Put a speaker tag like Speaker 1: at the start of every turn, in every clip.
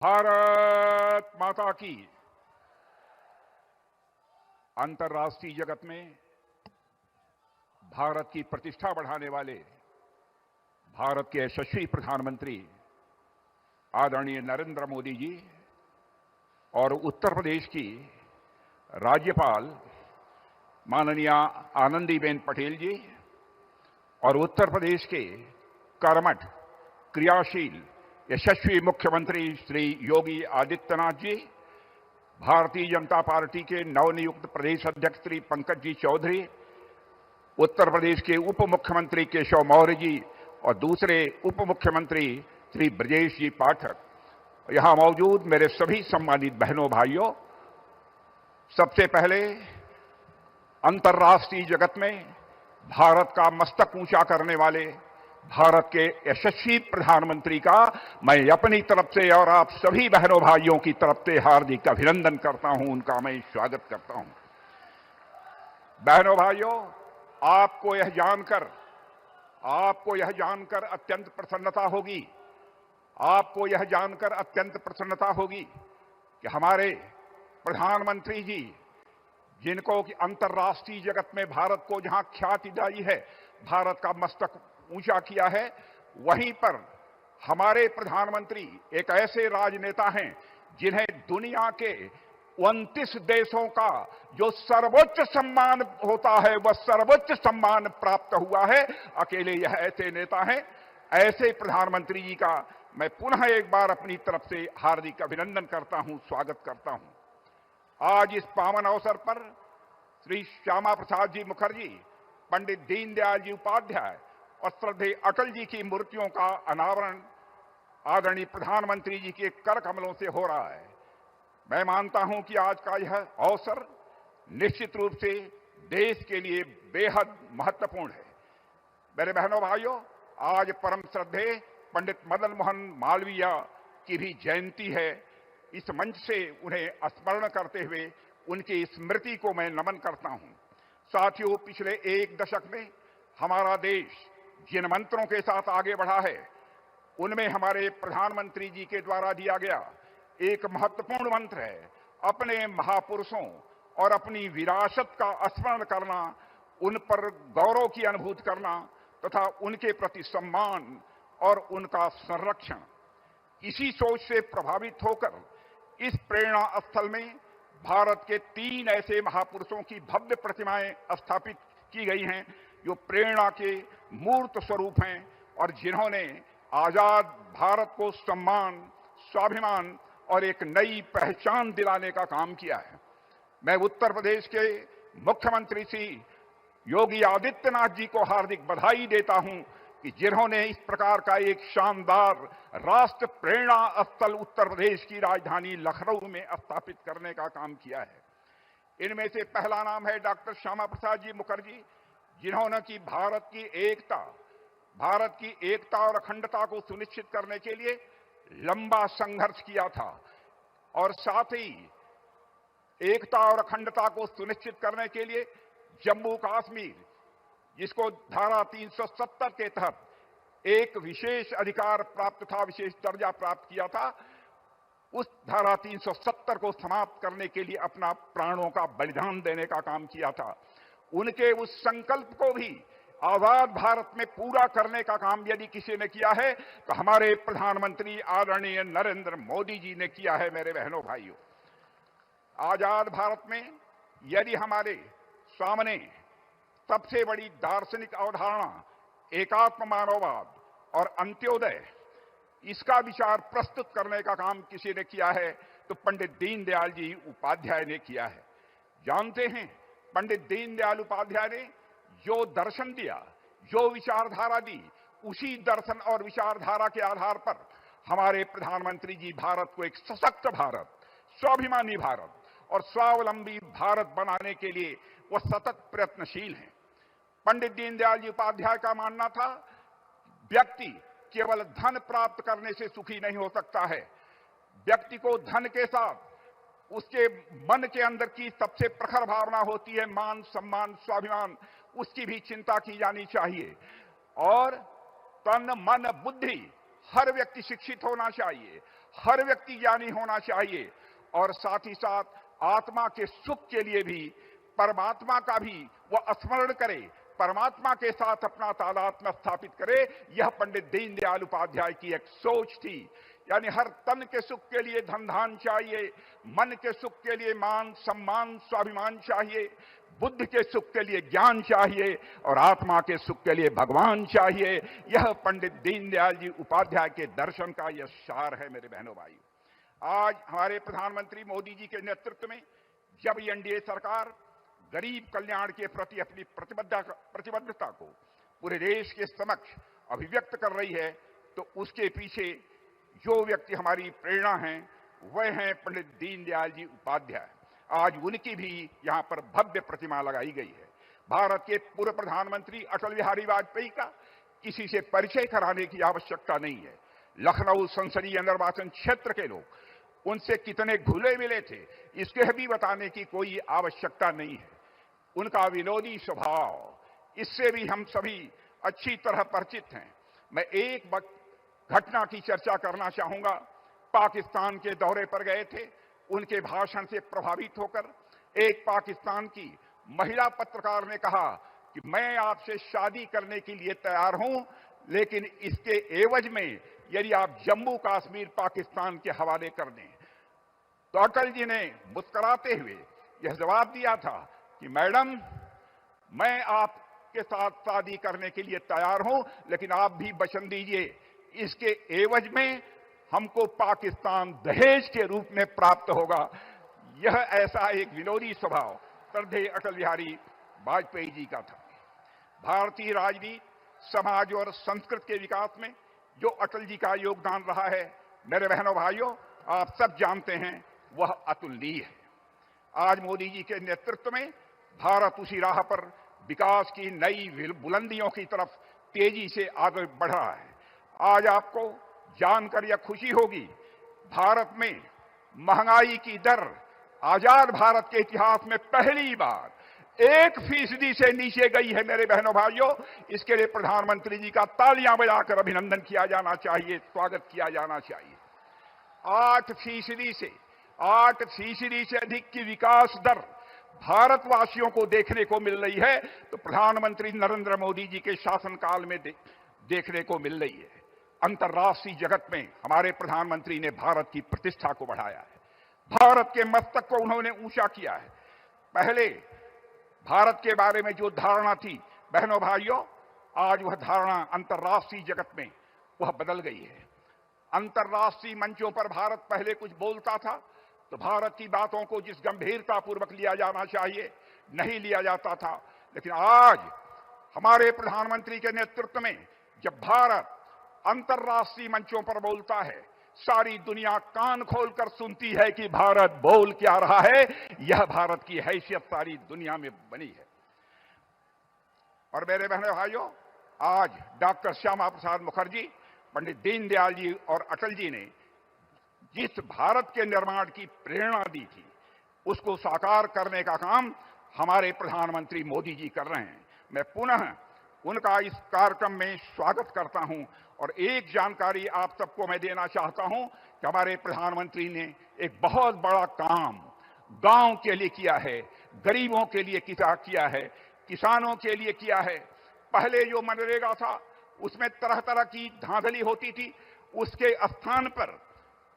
Speaker 1: भारत माता की। अंतर्राष्ट्रीय जगत में भारत की प्रतिष्ठा बढ़ाने वाले भारत के यशस्वी प्रधानमंत्री आदरणीय नरेंद्र मोदी जी और उत्तर प्रदेश की राज्यपाल माननीय आनंदीबेन पटेल जी और उत्तर प्रदेश के कर्मठ, क्रियाशील, यशस्वी मुख्यमंत्री श्री योगी आदित्यनाथ जी, भारतीय जनता पार्टी के नवनियुक्त प्रदेश अध्यक्ष श्री पंकज जी चौधरी, उत्तर प्रदेश के उप मुख्यमंत्री केशव मौर्य जी और दूसरे उप मुख्यमंत्री श्री ब्रजेश जी पाठक, यहां मौजूद मेरे सभी सम्मानित बहनों भाइयों, सबसे पहले अंतर्राष्ट्रीय जगत में भारत का मस्तक ऊंचा करने वाले भारत के यशस्वी प्रधानमंत्री का मैं अपनी तरफ से और आप सभी बहनों भाइयों की तरफ से हार्दिक अभिनंदन करता हूं, उनका मैं स्वागत करता हूं। बहनों भाइयों, आपको यह जानकर अत्यंत प्रसन्नता होगी कि हमारे प्रधानमंत्री जी, जिनको कि अंतर्राष्ट्रीय जगत में भारत को जहां ख्याति दिलाई है, भारत का मस्तक ऊंचा किया है, वहीं पर हमारे प्रधानमंत्री एक ऐसे राजनेता हैं जिन्हें दुनिया के 29 देशों का जो सर्वोच्च सम्मान होता है वह सर्वोच्च सम्मान प्राप्त हुआ है। अकेले यह ऐसे नेता हैं। ऐसे प्रधानमंत्री जी का मैं पुनः एक बार अपनी तरफ से हार्दिक अभिनंदन करता हूं, स्वागत करता हूं। आज इस पावन अवसर पर श्री श्यामा प्रसाद जी मुखर्जी, पंडित दीनदयाल जी उपाध्याय और श्रद्धेय अटल जी की मूर्तियों का अनावरण आदरणीय प्रधानमंत्री जी के कर कमलों से हो रहा है। मैं मानता हूं कि आज का यह अवसर निश्चित रूप से देश के लिए बेहद महत्वपूर्ण है। मेरे बहनों भाइयों, आज परम श्रद्धेय पंडित मदन मोहन मालवीय की भी जयंती है। इस मंच से उन्हें स्मरण करते हुए उनकी स्मृति को मैं नमन करता हूं। साथियों, पिछले एक दशक में हमारा देश जिन मंत्रों के साथ आगे बढ़ा है, उनमें हमारे प्रधानमंत्री जी के द्वारा दिया गया एक महत्वपूर्ण मंत्र है, अपने महापुरुषों और अपनी विरासत का स्मरण करना, उन पर गौरव की अनुभूति करना तथा उनके प्रति सम्मान और उनका संरक्षण। इसी सोच से प्रभावित होकर इस प्रेरणा स्थल में भारत के 3 ऐसे महापुरुषों की भव्य प्रतिमाएं स्थापित की गई हैं जो प्रेरणा के मूर्त स्वरूप हैं और जिन्होंने आजाद भारत को सम्मान, स्वाभिमान और एक नई पहचान दिलाने का काम किया है। मैं उत्तर प्रदेश के मुख्यमंत्री श्री योगी आदित्यनाथ जी को हार्दिक बधाई देता हूं कि जिन्होंने इस प्रकार का एक शानदार राष्ट्र प्रेरणा स्थल उत्तर प्रदेश की राजधानी लखनऊ में स्थापित करने का काम किया है। इनमें से पहला नाम है डॉक्टर श्यामा प्रसाद जी मुखर्जी, जिन्होंने की भारत की एकता और अखंडता को सुनिश्चित करने के लिए लंबा संघर्ष किया था और साथ ही एकता और अखंडता को सुनिश्चित करने के लिए जम्मू कश्मीर, जिसको धारा 370 के तहत एक विशेष अधिकार प्राप्त था, विशेष दर्जा प्राप्त किया था, उस धारा 370 को समाप्त करने के लिए अपना प्राणों का बलिदान देने का काम किया था। उनके उस संकल्प को भी आजाद भारत में पूरा करने का काम यदि किसी ने किया है तो हमारे प्रधानमंत्री आदरणीय नरेंद्र मोदी जी ने किया है। मेरे बहनों भाइयों, आजाद भारत में यदि हमारे सामने सबसे बड़ी दार्शनिक अवधारणा एकात्म मानववाद और अंत्योदय, इसका विचार प्रस्तुत करने का काम किसी ने किया है तो पंडित दीनदयाल जी उपाध्याय ने किया है। जानते हैं, पंडित दीनदयाल उपाध्याय ने जो दर्शन दिया, जो विचारधारा दी, उसी दर्शन और विचारधारा के आधार पर हमारे प्रधानमंत्री जी भारत को एक सशक्त भारत, स्वाभिमानी भारत और स्वावलंबी भारत बनाने के लिए वो सतत प्रयत्नशील हैं। पंडित दीनदयाल जी उपाध्याय का मानना था, व्यक्ति केवल धन प्राप्त करने से सुखी नहीं हो सकता है। व्यक्ति को धन के साथ उसके मन के अंदर की सबसे प्रखर भावना होती है मान, सम्मान, स्वाभिमान, उसकी भी चिंता की जानी चाहिए। और तन, मन, बुद्धि, हर व्यक्ति शिक्षित होना चाहिए, हर व्यक्ति ज्ञानी होना चाहिए और साथ ही साथ आत्मा के सुख के लिए भी परमात्मा का भी वह स्मरण करे, परमात्मा के साथ अपना तादात्म्य स्थापित करे। यह पंडित दीनदयाल उपाध्याय की एक सोच थी। यानी हर तन के सुख के लिए धन धान चाहिए, मन के सुख के लिए मान सम्मान स्वाभिमान चाहिए, बुद्ध के सुख के लिए ज्ञान चाहिए और आत्मा के सुख के लिए भगवान चाहिए। यह पंडित दीनदयाल जी उपाध्याय के दर्शन का यह सार है। मेरे बहनों भाइयों, आज हमारे प्रधानमंत्री मोदी जी के नेतृत्व में जब एनडीए सरकार गरीब कल्याण के प्रति अपनी प्रतिबद्धता को पूरे देश के समक्ष अभिव्यक्त कर रही है, तो उसके पीछे जो व्यक्ति हमारी प्रेरणा हैं वह हैं पंडित दीनदयाल जी उपाध्याय। आज उनकी भी यहां पर भव्य प्रतिमा लगाई गई है। भारत के पूर्व प्रधानमंत्री अटल बिहारी वाजपेयी का किसी से परिचय कराने की आवश्यकता नहीं है। लखनऊ संसदीय निर्वाचन क्षेत्र के लोग उनसे कितने घुले मिले थे, इसके भी बताने की कोई आवश्यकता नहीं है। उनका विनोदी स्वभाव, इससे भी हम सभी अच्छी तरह परिचित हैं। मैं एक घटना की चर्चा करना चाहूंगा। पाकिस्तान के दौरे पर गए थे, उनके भाषण से प्रभावित होकर एक पाकिस्तान की महिला पत्रकार ने कहा कि मैं आपसे शादी करने के लिए तैयार हूं, लेकिन इसके एवज में यदि आप जम्मू कश्मीर पाकिस्तान के हवाले कर दें। तो अटल जी ने मुस्कुराते हुए यह जवाब दिया था कि मैडम, मैं आपके साथ शादी करने के लिए तैयार हूं, लेकिन आप भी वचन दीजिए इसके एवज में हमको पाकिस्तान दहेज के रूप में प्राप्त होगा। यह ऐसा एक विनोदी स्वभाव श्रद्धेय अटल बिहारी वाजपेयी जी का था। भारतीय राजनीति, समाज और संस्कृति के विकास में जो अटल जी का योगदान रहा है, मेरे बहनों भाइयों, आप सब जानते हैं, वह अतुलनीय है। आज मोदी जी के नेतृत्व में भारत उसी राह पर विकास की नई बुलंदियों की तरफ तेजी से आगे बढ़ रहा है। आज आपको जानकर यह खुशी होगी, भारत में महंगाई की दर आजाद भारत के इतिहास में पहली बार 1% से नीचे गई है। मेरे बहनों भाइयों, इसके लिए प्रधानमंत्री जी का तालियां बजाकर अभिनंदन किया जाना चाहिए, स्वागत किया जाना चाहिए। 8% से अधिक की विकास दर भारतवासियों को देखने को मिल रही है, तो प्रधानमंत्री नरेंद्र मोदी जी के शासनकाल में देखने को मिल रही है। अंतर्राष्ट्रीय जगत में हमारे प्रधानमंत्री ने भारत की प्रतिष्ठा को बढ़ाया है, भारत के मस्तक को उन्होंने ऊंचा किया है। पहले भारत के बारे में जो धारणा थी, बहनों भाइयों, आज वह धारणा अंतर्राष्ट्रीय जगत में वह बदल गई है। अंतर्राष्ट्रीय मंचों पर भारत पहले कुछ बोलता था तो भारत की बातों को जिस गंभीरता पूर्वक लिया जाना चाहिए नहीं लिया जाता था, लेकिन आज हमारे प्रधानमंत्री के नेतृत्व में जब भारत अंतर्राष्ट्रीय मंचों पर बोलता है, सारी दुनिया कान खोलकर सुनती है कि भारत बोल क्या रहा है। यह भारत की हैसियत सारी दुनिया में बनी है। और मेरे बहनों भाइयों, आज डॉक्टर श्यामा प्रसाद मुखर्जी, पंडित दीनदयाल जी और अटल जी ने जिस भारत के निर्माण की प्रेरणा दी थी, उसको साकार करने का काम हमारे प्रधानमंत्री मोदी जी कर रहे हैं। मैं पुनः उनका इस कार्यक्रम में स्वागत करता हूं। और एक जानकारी आप सबको मैं देना चाहता हूं कि हमारे प्रधानमंत्री ने एक बहुत बड़ा काम गांव के लिए किया है, गरीबों के लिए किया है, किसानों के लिए किया है। पहले जो मनरेगा था उसमें तरह तरह की धांधली होती थी, उसके स्थान पर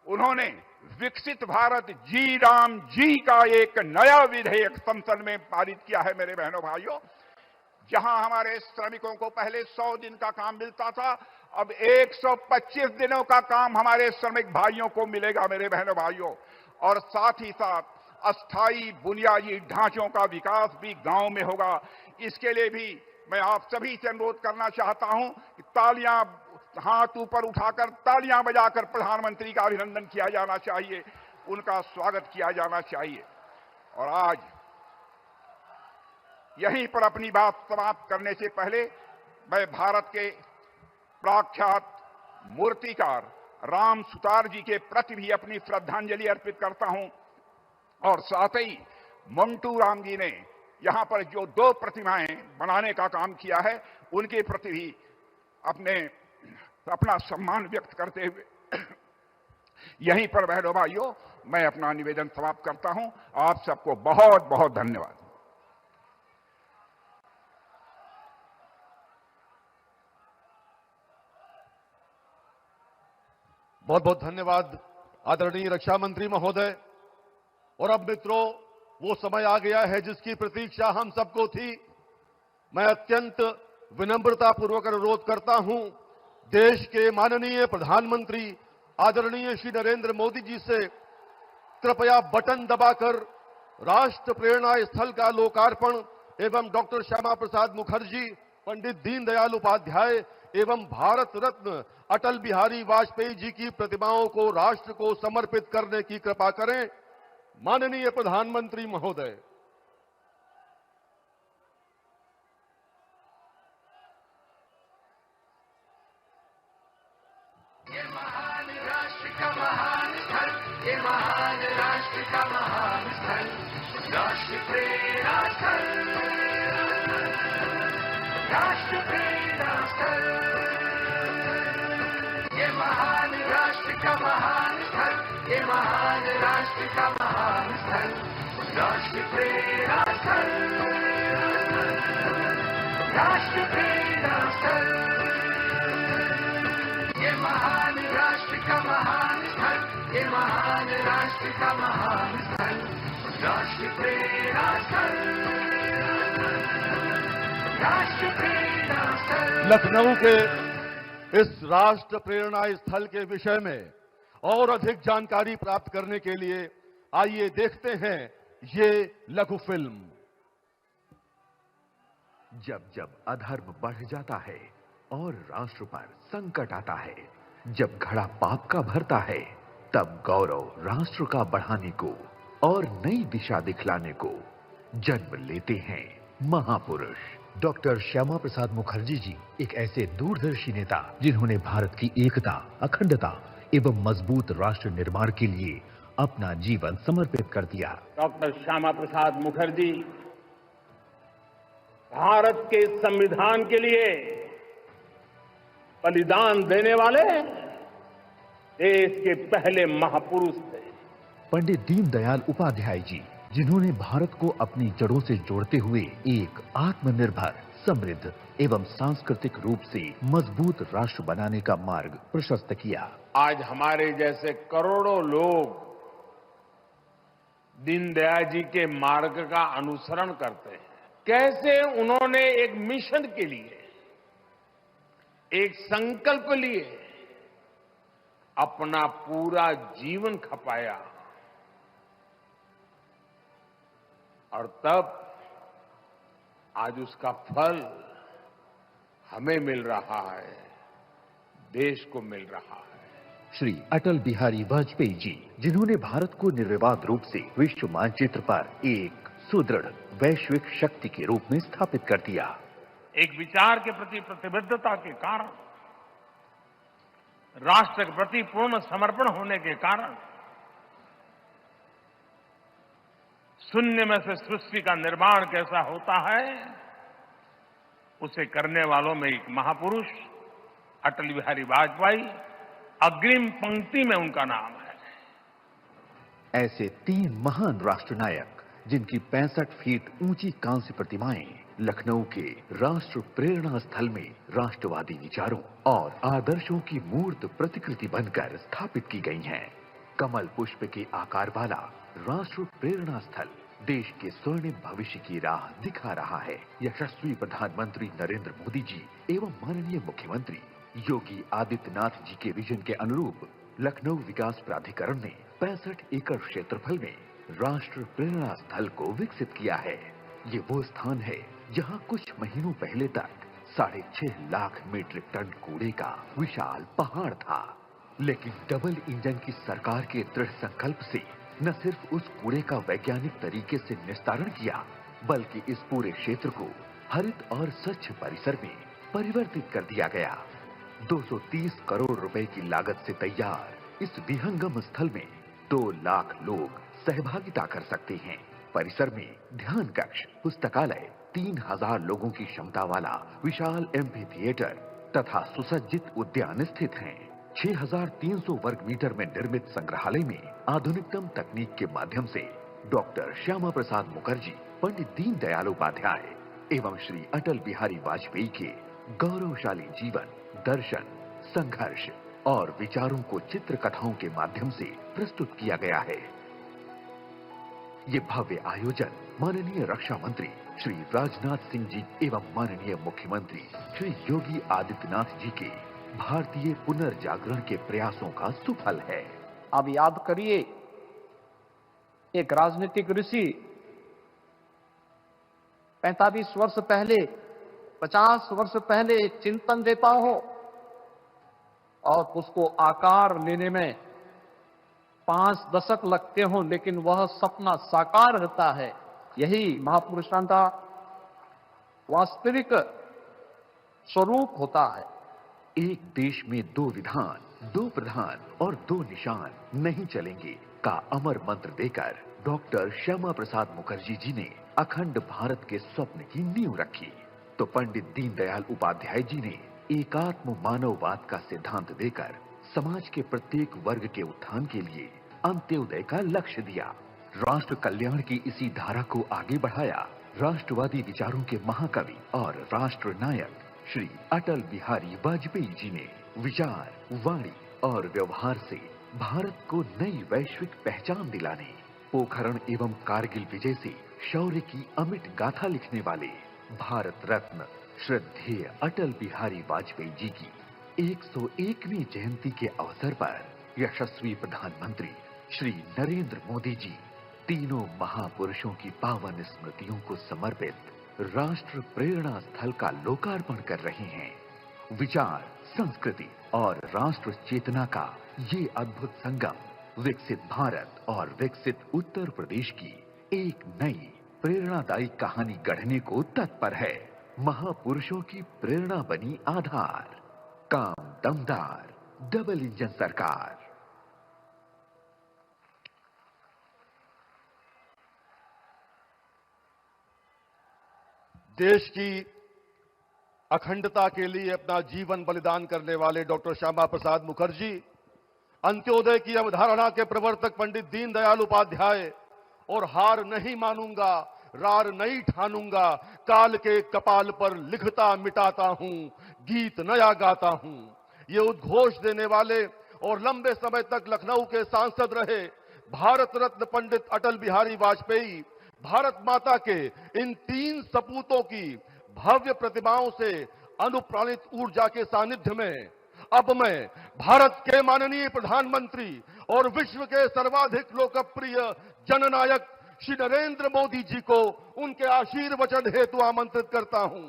Speaker 1: उन्होंने विकसित भारत जी राम जी का एक नया विधेयक संसद में पारित किया है। मेरे बहनों भाइयों, जहां हमारे श्रमिकों को पहले 100 दिन का काम मिलता था, अब 125 दिनों का काम हमारे श्रमिक भाइयों को मिलेगा। मेरे बहनों भाइयों, और साथ ही साथ अस्थायी बुनियादी ढांचों का विकास भी गांव में होगा। इसके लिए भी मैं आप सभी से अनुरोध करना चाहता हूं कि तालियां, हाथ ऊपर उठाकर तालियां बजाकर प्रधानमंत्री का अभिनंदन किया जाना चाहिए, उनका स्वागत किया जाना चाहिए। और आज यहीं पर अपनी बात समाप्त करने से पहले मैं भारत के प्रख्यात मूर्तिकार राम सुतार जी के प्रति भी अपनी श्रद्धांजलि अर्पित करता हूं। और साथ ही मंटू राम जी ने यहां पर जो 2 प्रतिमाएं बनाने का काम किया है, उनके प्रति भी अपना सम्मान व्यक्त करते हुए यहीं पर बहनों भाइयों मैं अपना निवेदन समाप्त करता हूं। आप सबको बहुत बहुत धन्यवाद।
Speaker 2: बहुत बहुत धन्यवाद आदरणीय रक्षा मंत्री महोदय। और अब मित्रों, वो समय आ गया है जिसकी प्रतीक्षा हम सबको थी। मैं अत्यंत विनम्रतापूर्वक अनुरोध करता हूं देश के माननीय प्रधानमंत्री आदरणीय श्री नरेंद्र मोदी जी से कृपया बटन दबाकर राष्ट्र प्रेरणा स्थल का लोकार्पण एवं डॉक्टर श्यामा प्रसाद मुखर्जी, पंडित दीनदयाल उपाध्याय एवं भारत रत्न अटल बिहारी वाजपेयी जी की प्रतिमाओं को राष्ट्र को समर्पित करने की कृपा करें। माननीय प्रधानमंत्री महोदय।
Speaker 3: ये महान राष्ट्र का महान स्थल, ये महान राष्ट्र का महान स्थल, राष्ट्र प्रेरणा स्थल, राष्ट्र प्रेरणा स्थल। ये महान राष्ट्र का महान स्थल, ये महान राष्ट्र का महान स्थल, राष्ट्र प्रेरणा स्थल, राष्ट्र प्रेरणा स्थल। ये महान राष्ट्र का महान स्थल, ये महान राष्ट्र का महान स्थल, राष्ट्र प्रेरणा स्थल, राष्ट्र प्रेरणा स्थल।
Speaker 2: लखनऊ के इस राष्ट्र प्रेरणा स्थल के विषय में और अधिक जानकारी प्राप्त करने के लिए आइए देखते हैं ये लघु फिल्म।
Speaker 4: जब जब अधर्म बढ़ जाता है और राष्ट्र पर संकट आता है, जब घड़ा पाप का भरता है, तब गौरव राष्ट्र का बढ़ाने को और नई दिशा दिखलाने को जन्म लेते हैं महापुरुष।
Speaker 5: डॉक्टर श्यामा प्रसाद मुखर्जी जी एक ऐसे दूरदर्शी नेता जिन्होंने भारत की एकता, अखंडता एवं मजबूत राष्ट्र निर्माण के लिए अपना जीवन समर्पित कर दिया।
Speaker 6: डॉक्टर श्यामा प्रसाद मुखर्जी भारत के संविधान के लिए बलिदान देने वाले देश के पहले महापुरुष थे।
Speaker 5: पंडित दीनदयाल उपाध्याय जी जिन्होंने भारत को अपनी जड़ों से जोड़ते हुए एक आत्मनिर्भर, समृद्ध एवं सांस्कृतिक रूप से मजबूत राष्ट्र बनाने का मार्ग प्रशस्त किया।
Speaker 6: आज हमारे जैसे करोड़ों लोग दीनदयाल जी के मार्ग का अनुसरण करते हैं। कैसे उन्होंने एक मिशन के लिए, एक संकल्प लिए अपना पूरा जीवन खपाया और तब आज उसका फल हमें मिल रहा है, देश को मिल रहा है।
Speaker 5: श्री अटल बिहारी वाजपेयी जी जिन्होंने भारत को निर्विवाद रूप से विश्व मानचित्र पर एक सुदृढ़ वैश्विक शक्ति के रूप में स्थापित कर दिया।
Speaker 6: एक विचार के प्रति प्रतिबद्धता के कारण, राष्ट्र के प्रति पूर्ण समर्पण होने के कारण शून्य में से सृष्टि का निर्माण कैसा होता है, उसे करने वालों में एक महापुरुष अटल बिहारी वाजपेयी अग्रिम पंक्ति में उनका नाम है।
Speaker 5: ऐसे 3 महान राष्ट्र नायक जिनकी 65 फीट ऊंची कांस्य प्रतिमाएं लखनऊ के राष्ट्र प्रेरणा स्थल में राष्ट्रवादी विचारों और आदर्शों की मूर्त प्रतिकृति बनकर स्थापित की गई हैं। कमल पुष्प के आकार वाला राष्ट्र प्रेरणा स्थल देश के स्वर्णिम भविष्य की राह दिखा रहा है। यशस्वी प्रधानमंत्री नरेंद्र मोदी जी एवं माननीय मुख्यमंत्री योगी आदित्यनाथ जी के विजन के अनुरूप लखनऊ विकास प्राधिकरण ने 65 एकड़ क्षेत्रफल में राष्ट्र प्रेरणा स्थल को विकसित किया है। ये वो स्थान है जहां कुछ महीनों पहले तक 6.5 लाख मीट्रिक टन कूड़े का विशाल पहाड़ था, लेकिन डबल इंजन की सरकार के दृढ़ संकल्प से न सिर्फ उस कूड़े का वैज्ञानिक तरीके से निस्तारण किया, बल्कि इस पूरे क्षेत्र को हरित और स्वच्छ परिसर में परिवर्तित कर दिया गया। 230 करोड़ रुपए की लागत से तैयार इस विहंगम स्थल में 2 लाख लोग सहभागिता कर सकते हैं। परिसर में ध्यान कक्ष, पुस्तकालय, 3000 लोगों की क्षमता वाला विशाल एम्फी थिएटर तथा सुसज्जित उद्यान स्थित हैं।
Speaker 4: 6,300 वर्ग मीटर में निर्मित संग्रहालय में आधुनिकतम तकनीक के माध्यम से डॉक्टर श्यामा प्रसाद मुखर्जी, पंडित दीनदयाल उपाध्याय एवं श्री अटल बिहारी वाजपेयी के गौरवशाली जीवन, दर्शन, संघर्ष और विचारों को चित्र कथाओं के माध्यम से प्रस्तुत किया गया है। ये भव्य आयोजन माननीय रक्षा मंत्री श्री राजनाथ सिंह जी एवं माननीय मुख्यमंत्री श्री योगी आदित्यनाथ जी के भारतीय पुनर्जागरण के प्रयासों का सुफल है।
Speaker 7: आप याद करिए, एक राजनीतिक ऋषि 45 वर्ष पहले, 50 वर्ष पहले चिंतन देता हो और उसको आकार लेने में 5 दशक लगते हो, लेकिन वह सपना साकार होता है। यही महापुरुषों का वास्तविक स्वरूप होता है।
Speaker 4: एक देश में 2 विधान, 2 प्रधान और 2 निशान नहीं चलेंगे का अमर मंत्र देकर डॉक्टर श्यामा प्रसाद मुखर्जी जी ने अखंड भारत के स्वप्न की नींव रखी, तो पंडित दीनदयाल उपाध्याय जी ने एकात्म मानववाद का सिद्धांत देकर समाज के प्रत्येक वर्ग के उत्थान के लिए अंत्योदय का लक्ष्य दिया। राष्ट्र कल्याण की इसी धारा को आगे बढ़ाया राष्ट्रवादी विचारों के महाकवि और राष्ट्र नायक श्री अटल बिहारी वाजपेयी जी ने। विचार, वाणी और व्यवहार से भारत को नई वैश्विक पहचान दिलाने, पोखरण एवं कारगिल विजय से शौर्य की अमिट गाथा लिखने वाले भारत रत्न श्रद्धेय अटल बिहारी वाजपेयी जी की 101वीं जयंती के अवसर पर यशस्वी प्रधानमंत्री श्री नरेंद्र मोदी जी तीनों महापुरुषों की पावन स्मृतियों को समर्पित राष्ट्र प्रेरणा स्थल का लोकार्पण कर रहे हैं। विचार, संस्कृति और राष्ट्र चेतना का ये अद्भुत संगम विकसित भारत और विकसित उत्तर प्रदेश की एक नई प्रेरणादायी कहानी गढ़ने को तत्पर है। महापुरुषों की प्रेरणा बनी आधार, काम दमदार, डबल इंजन सरकार।
Speaker 2: देश की अखंडता के लिए अपना जीवन बलिदान करने वाले डॉक्टर श्यामा प्रसाद मुखर्जी, अंत्योदय की अवधारणा के प्रवर्तक पंडित दीनदयाल उपाध्याय और हार नहीं मानूंगा, रार नहीं ठानूंगा, काल के कपाल पर लिखता मिटाता हूं, गीत नया गाता हूं, ये उद्घोष देने वाले और लंबे समय तक लखनऊ के सांसद रहे भारत रत्न पंडित अटल बिहारी वाजपेयी भारत माता के इन 3 सपूतों की भव्य प्रतिभाओं से अनुप्राणित ऊर्जा के सानिध्य में अब मैं भारत के माननीय प्रधानमंत्री और विश्व के सर्वाधिक लोकप्रिय जननायक श्री नरेंद्र मोदी जी को उनके आशीर्वचन हेतु आमंत्रित करता हूं।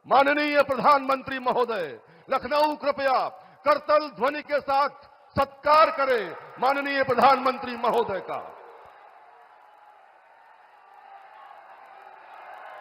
Speaker 2: माननीय प्रधानमंत्री महोदय, लखनऊ कृपया करतल ध्वनि के साथ सत्कार करें माननीय प्रधानमंत्री महोदय का।